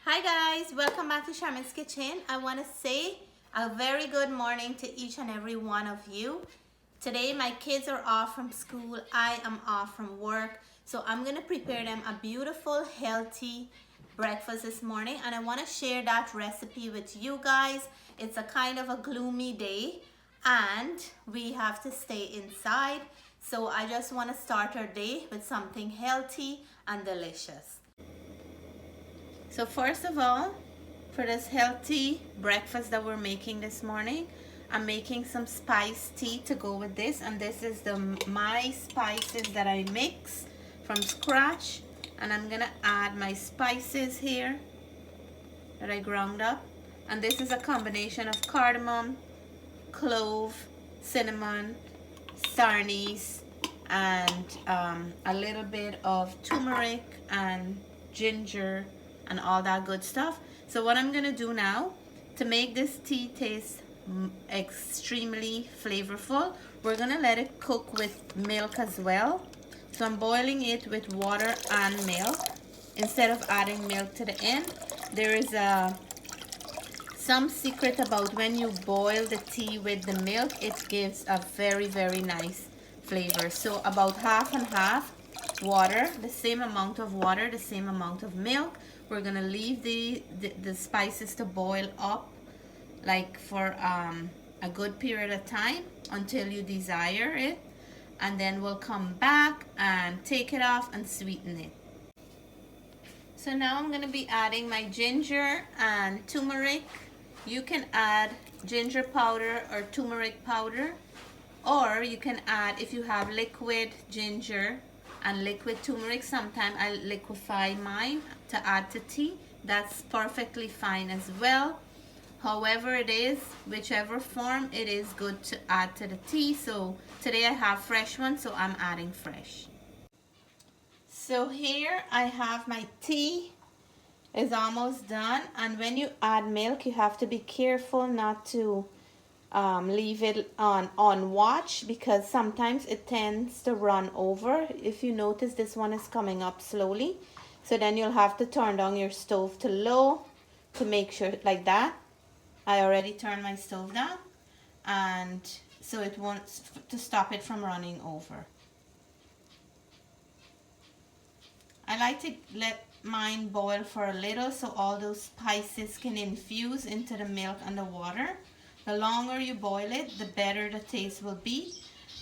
Hi guys, welcome back to Charmaine's Kitchen. I want to say a very good morning to each and every one of you. Today my kids are off from school, I am off from work, so I'm going to prepare them a beautiful healthy breakfast this morning, and I want to share that recipe with you guys. It's a kind of a gloomy day and we have to stay inside, so I just want to start our day with something healthy and delicious. So first of all, for this healthy breakfast that we're making this morning, I'm making some spice tea to go with this, and this is my spices that I mix from scratch, and I'm gonna add my spices here that I ground up, and this is a combination of cardamom, clove, cinnamon, star anise, and a little bit of turmeric and ginger and all that good stuff. So what I'm gonna do now to make this tea taste extremely flavorful, we're gonna let it cook with milk as well. So I'm boiling it with water and milk instead of adding milk to the end. There is some secret about when you boil the tea with the milk, it gives a very nice flavor. So about half and half water, the same amount of water, the same amount of milk. We're gonna leave the spices to boil up like for a good period of time until you desire it, and then we'll come back and take it off and sweeten it. So now I'm gonna be adding my ginger and turmeric. You can add ginger powder or turmeric powder, or you can add, if you have liquid ginger and liquid turmeric, sometimes I liquefy mine to add to tea. That's perfectly fine as well. However it is, whichever form, it is good to add to the tea. So today I have fresh one, so I'm adding fresh. So here I have my tea. It's almost done, and when you add milk, you have to be careful not to leave it on watch, because sometimes it tends to run over. If you notice, this one is coming up slowly, so then you'll have to turn down your stove to low to make sure, like that. I already turned my stove down, and so it wants to stop it from running over. I like to let mine boil for a little so all those spices can infuse into the milk and the water. The longer you boil it, the better the taste will be.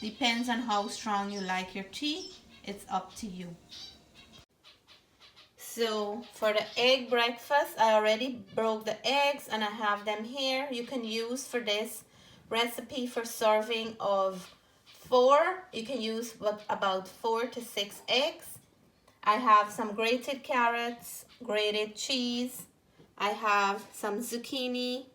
Depends on how strong you like your tea. It's up to you. So for the egg breakfast, I already broke the eggs and I have them here. You can use for this recipe for serving of 4. You can use about 4 to 6 eggs. I have some grated carrots, grated cheese. I have some zucchini,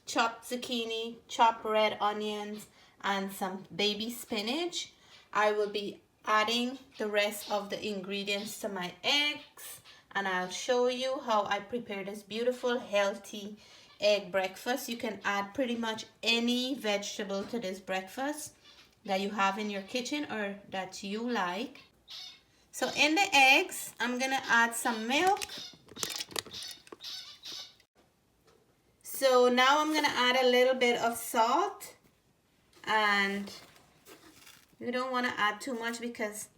chopped red onions, and some baby spinach. I will be adding the rest of the ingredients to my eggs, and I'll show you how I prepare this beautiful healthy egg breakfast. You can add pretty much any vegetable to this breakfast that you have in your kitchen or that you like. So in the eggs, I'm gonna add some milk. So now I'm gonna add a little bit of salt, and you don't wanna add too much because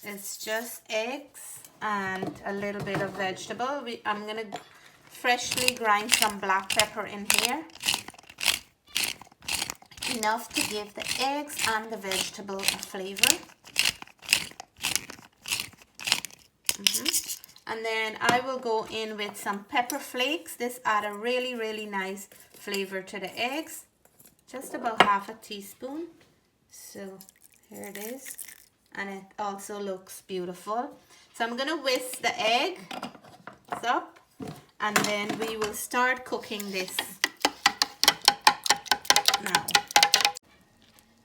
it's just eggs and a little bit of vegetable. I'm gonna freshly grind some black pepper in here. Enough to give the eggs and the vegetable a flavor. And then I will go in with some pepper flakes. This add a really nice flavor to the eggs. Just about half a teaspoon. So here it is. And it also looks beautiful. So I'm gonna whisk the egg up, and then we will start cooking this now.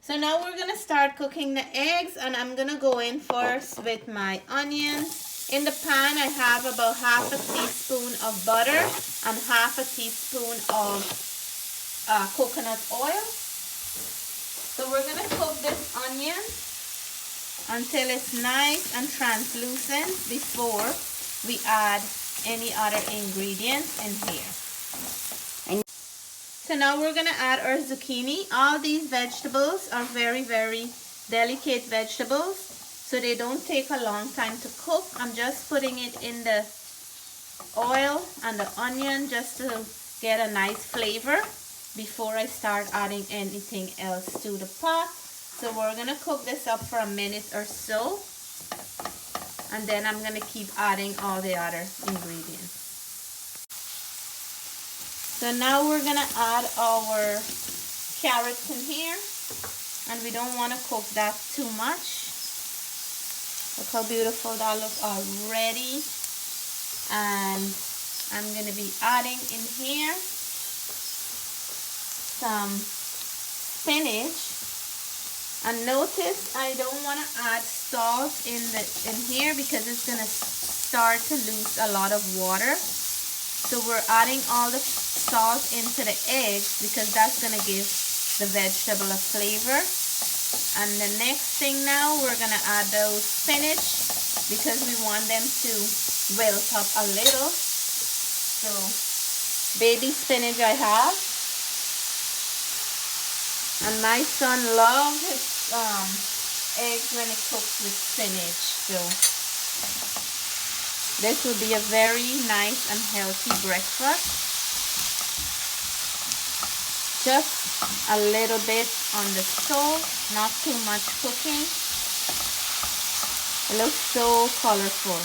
So now we're gonna start cooking the eggs, and I'm gonna go in first with my onions. In the pan, I have about half a teaspoon of butter and half a teaspoon of coconut oil. So we're gonna cook this onion until it's nice and translucent before we add any other ingredients in here. So now we're gonna add our zucchini. All these vegetables are very, very delicate vegetables, so they don't take a long time to cook. I'm just putting it in the oil and the onion just to get a nice flavor before I start adding anything else to the pot. So we're gonna cook this up for a minute or so, and then I'm gonna keep adding all the other ingredients. So now we're gonna add our carrots in here, and we don't want to cook that too much. Look how beautiful that looks already. And I'm gonna be adding in here some spinach. And notice I don't want to add salt in here because it's gonna start to lose a lot of water. So we're adding all the salt into the eggs because that's gonna give the vegetable a flavor. And the next thing now, we're gonna add those spinach because we want them to wilt up a little. So baby spinach I have, and my son loves his eggs when it cooks with spinach. So this will be a very nice and healthy breakfast. Just a little bit on the stove, not too much cooking. It looks so colorful.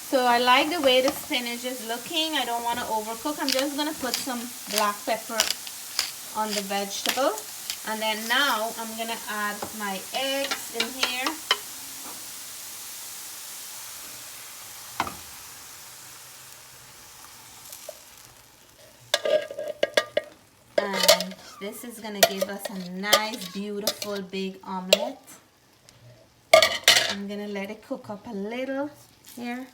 So I like the way the spinach is looking. I don't want to overcook. I'm just going to put some black pepper on the vegetable. And then now I'm going to add my eggs in here. And this is going to give us a nice, beautiful, big omelet. I'm going to let it cook up a little here.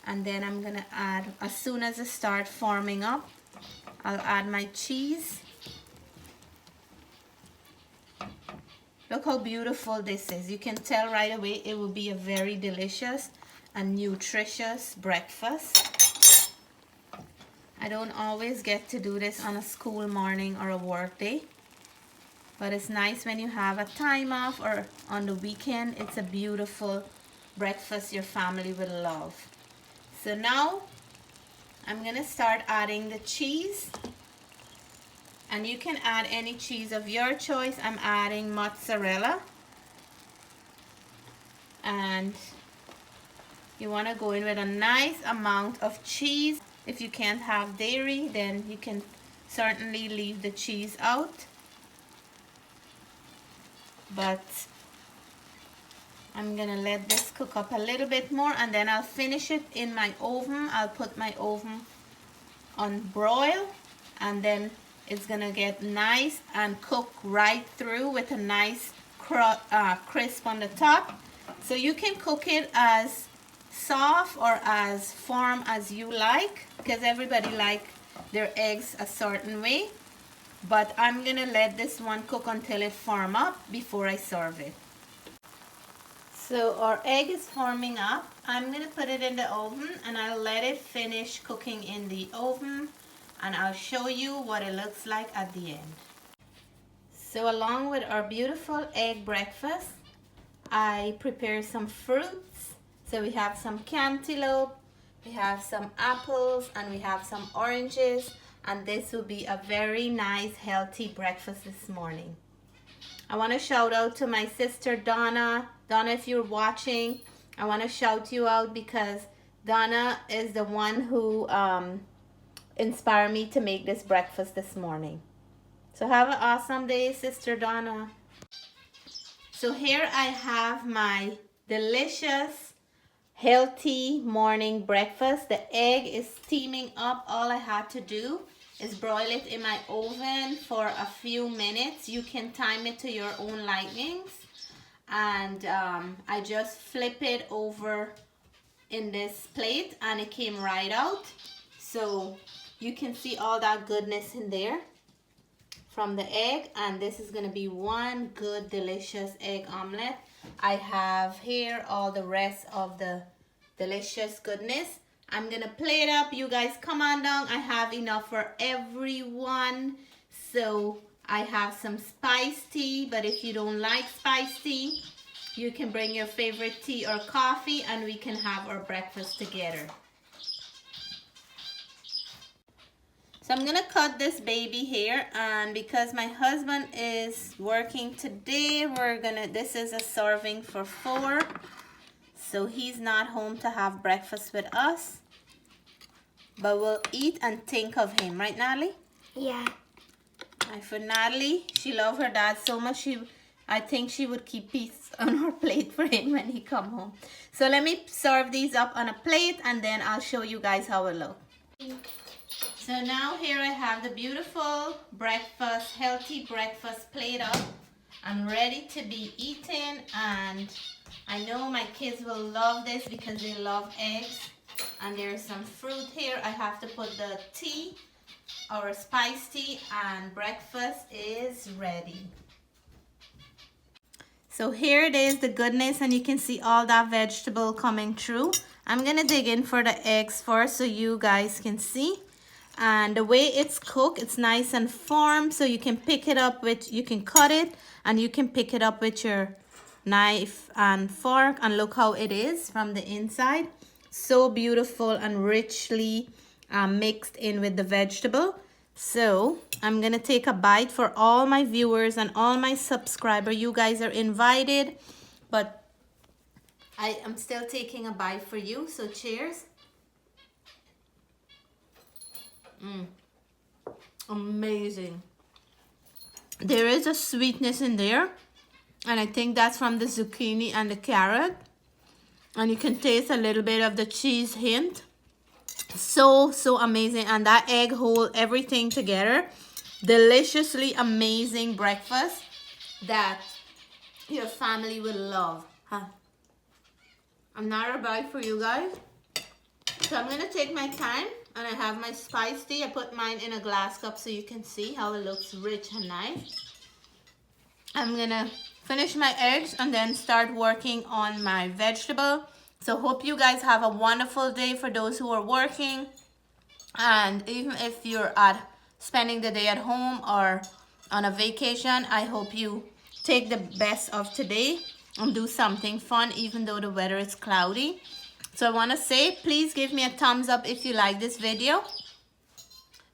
And then I'm going to add, as soon as it starts forming up, I'll add my cheese. Look how beautiful this is. You can tell right away it will be a very delicious and nutritious breakfast. I don't always get to do this on a school morning or a work day, but it's nice when you have a time off or on the weekend. It's a beautiful breakfast your family will love. So now I'm going to start adding the cheese, and you can add any cheese of your choice. I'm adding mozzarella, and you want to go in with a nice amount of cheese. If you can't have dairy, then you can certainly leave the cheese out, but I'm gonna let this cook up a little bit more, and then I'll finish it in my oven. I'll put my oven on broil, and then it's gonna get nice and cook right through with a nice crisp on the top. So you can cook it as soft or as firm as you like, because everybody like their eggs a certain way. But I'm gonna let this one cook until it firm up before I serve it. So our egg is forming up. I'm gonna put it in the oven and I'll let it finish cooking in the oven, and I'll show you what it looks like at the end. So along with our beautiful egg breakfast, I prepared some fruits. So we have some cantaloupe, we have some apples, and we have some oranges, and this will be a very nice healthy breakfast this morning. I want to shout out to my sister Donna. Donna, if you're watching, I want to shout you out because Donna is the one who inspired me to make this breakfast this morning. So have an awesome day, Sister Donna. So here I have my delicious, healthy morning breakfast. The egg is steaming up. All I had to do is broil it in my oven for a few minutes. You can time it to your own likings. And I just flip it over in this plate and it came right out. So you can see all that goodness in there from the egg, and this is going to be one good delicious egg omelet. I have here all the rest of the delicious goodness. I'm gonna plate up. You guys come on down. I have enough for everyone. So I have some spiced tea, but if you don't like spiced tea, you can bring your favorite tea or coffee and we can have our breakfast together. So I'm gonna cut this baby here, and because my husband is working today, this is a serving for 4. So he's not home to have breakfast with us. But we'll eat and think of him, right, Natalie? Yeah. And for Natalie, she loves her dad so much, I think she would keep peace on her plate for him when he come home. So let me serve these up on a plate and then I'll show you guys how it looks. So now here I have the beautiful breakfast, healthy breakfast plate up and ready to be eaten. And I know my kids will love this because they love eggs. And there's some fruit here. I have to put the tea, our spiced tea, and breakfast is ready. So here it is, the goodness, and you can see all that vegetable coming through. I'm gonna dig in for the eggs first so you guys can see. And the way it's cooked, it's nice and firm, so you can pick it up with, you can cut it and you can pick it up with your knife and fork, and look how it is from the inside. So beautiful and richly mixed in with the vegetable. So I'm gonna take a bite for all my viewers and all my subscribers. You guys are invited, but I am still taking a bite for you. So cheers. Amazing. There is a sweetness in there, and I think that's from the zucchini and the carrot, and you can taste a little bit of the cheese hint. So amazing, and that egg hold everything together. Deliciously amazing breakfast that your family will love. Another bite for you guys. So I'm gonna take my time, and I have my spiced tea. I put mine in a glass cup so you can see how it looks rich and nice. I'm gonna finish my eggs and then start working on my vegetable. So hope you guys have a wonderful day for those who are working. And even if you're spending the day at home or on a vacation, I hope you take the best of today and do something fun even though the weather is cloudy. So I want to say, please give me a thumbs up if you like this video.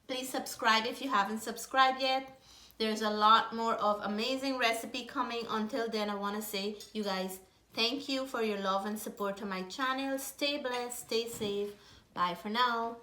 Please subscribe if you haven't subscribed yet. There's a lot more of amazing recipe coming. Until then, I want to say, you guys, thank you for your love and support to my channel. Stay blessed, stay safe. Bye for now.